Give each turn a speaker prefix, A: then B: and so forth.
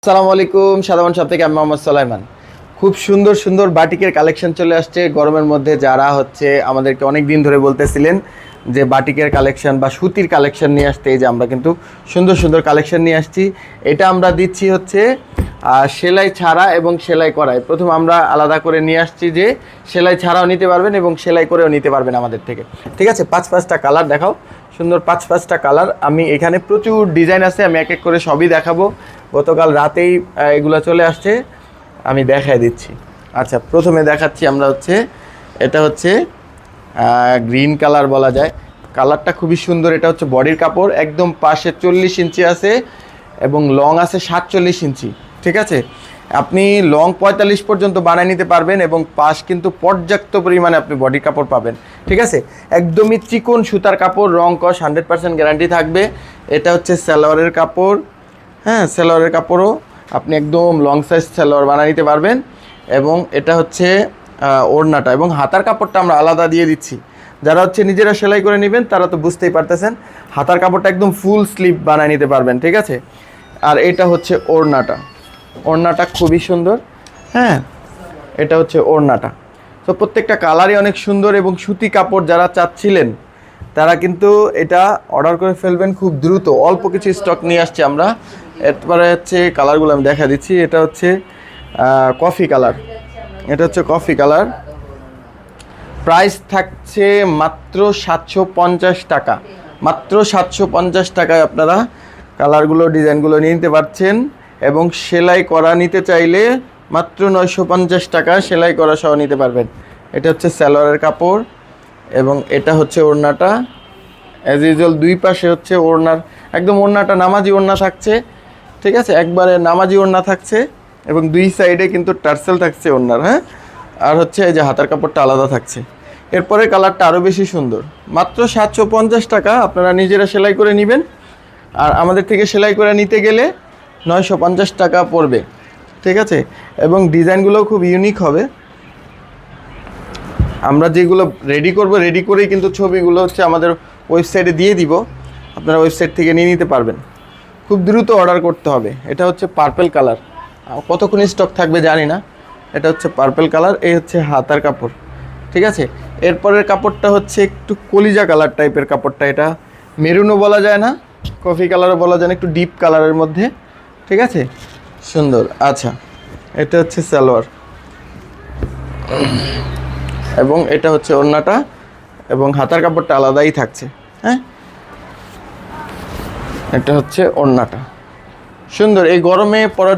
A: আসসালামু আলাইকুম সাদামান শপ থেকে আমি মোহাম্মদ সুলাইমান। খুব সুন্দর সুন্দর বাটিকের কালেকশন চলে আসছে গরমের মধ্যে। যারা আমাদেরকে অনেক দিন ধরে বলতেছিলেন যে বাটিকের কালেকশন বা সুতির কালেকশন নিয়ে আসতে, এই যে আমরা কিন্তু সুন্দর সুন্দর কালেকশন নিয়ে আসছি। এটা আমরা দিচ্ছি সেলাই ছাড়া এবং সেলাই করায়। প্রথম আমরা আলাদা করে নিয়ে আসছি যে সেলাই ছাড়াও নিতে পারবেন এবং সেলাই করেও নিতে পারবেন আমাদের থেকে। ঠিক আছে, পাঁচটা কালার দেখাও, সুন্দর পাঁচটা কালার। আমি এখানে প্রচুর ডিজাইন আছে, আমি এক এক করে সবই দেখাবো। গতকাল রাতেই এগুলো চলে আসছে, আমি দেখাই দিচ্ছি। আচ্ছা, প্রথমে দেখাচ্ছি আমরা এটা গ্রিন কালার বলা যায়। কালারটা খুবই সুন্দর। এটা বডির কাপড়, একদম পাশে 40 ইঞ্চি আছে এবং লং আছে 47 ইঞ্চি। ঠিক আছে, আপনি লং 45 পর্যন্ত বানিয়ে নিতে পারবেন এবং পাশ কিন্তু পর্যাপ্ত পরিমাণে আপনি বডির কাপড় পাবেন। ঠিক আছে, একদমই চিকন সুতার কাপড়, রং কস 100% গ্যারান্টি থাকবে। এটা সালোয়ারের কাপড়। হ্যাঁ, সালোয়ারের কাপড়ও আপনি একদম লং সাইজ সালোয়ার বানিয়ে নিতে পারবেন। এবং এটা ওড়নাটা এবং হাতার কাপড়টা আমরা আলাদা দিয়ে দিচ্ছি। যারা নিজেরা সেলাই করে নেবেন তারা তো বুঝতেই পারতেছেন, হাতার কাপড়টা একদম ফুল স্লিভ বানিয়ে নিতে পারবেন। ঠিক আছে, আর এটা ওড়নাটা খুবই সুন্দর। হ্যাঁ, এটা ওড়নাটা। তো প্রত্যেকটা কালারই অনেক সুন্দর এবং সুতি কাপড় যারা চাচ্ছিলেন তারা কিন্তু এটা অর্ডার করে ফেলবেন খুব দ্রুত। অল্প কিছু স্টক নিয়ে আসছে আমরা। এরপরে কালারগুলো আমি দেখা দিচ্ছি। এটা কফি কালার। এটা কফি কালার। প্রাইস থাকছে মাত্র 750 টাকা। মাত্র 750 টাকায় আপনারা কালারগুলো, ডিজাইনগুলো নিয়ে নিতে পারছেন। এবং সেলাই করা নিতে চাইলে মাত্র 950 টাকা সেলাই করা সহ নিতে পারবেন। এটা সালোয়ারের কাপড় এবং এটা ওড়নাটা। অ্যাজ ইউজুয়াল দুই পাশে ওড়নার, একদম ওড়নাটা নামাজি ওড়না থাকছে। ঠিক আছে, একবারে নামাজি ওড়না থাকছে এবং দুই সাইডে কিন্তু টার্সেল থাকছে ওড়নার। হ্যাঁ, আর এই যে হাতার কাপড়টা আলাদা থাকছে। এরপরে কালারটা আরও বেশি সুন্দর। মাত্র 750 টাকা আপনারা নিজেরা সেলাই করে নেবেন, আর আমাদের থেকে সেলাই করে নিতে গেলে 950 টাকা পড়বে। ঠিক আছে, এবং ডিজাইনগুলোও খুব ইউনিক হবে। আমরা যেগুলো রেডি করব, রেডি করেই কিন্তু ছবিগুলো আমাদের ওয়েবসাইটে দিয়ে দিব। আপনারা ওয়েবসাইট থেকে নিয়ে নিতে পারবেন। খুব দ্রুত অর্ডার করতে হবে। এটা পার্পল কালার, কতক্ষণ স্টক থাকবে জানি না। এটা পার্পল কালার। এই হাতার কাপড়। ঠিক আছে, এরপরের কাপড়টা একটু কলিজা কালার টাইপের কাপড়টা। এটা মেরুনও বলা যায় না, কফি কালারও বলা যায় না, একটু ডিপ কালারের মধ্যে। ঠিক আছে, সুন্দর। আচ্ছা, এটা সালোয়ার এবং এটা ওড়নাটা এবং হাতার কাপড়টা আলাদাই থাকছে। হ্যাঁ, এটা ওড়নাটা সুন্দর। এই গরমে পরার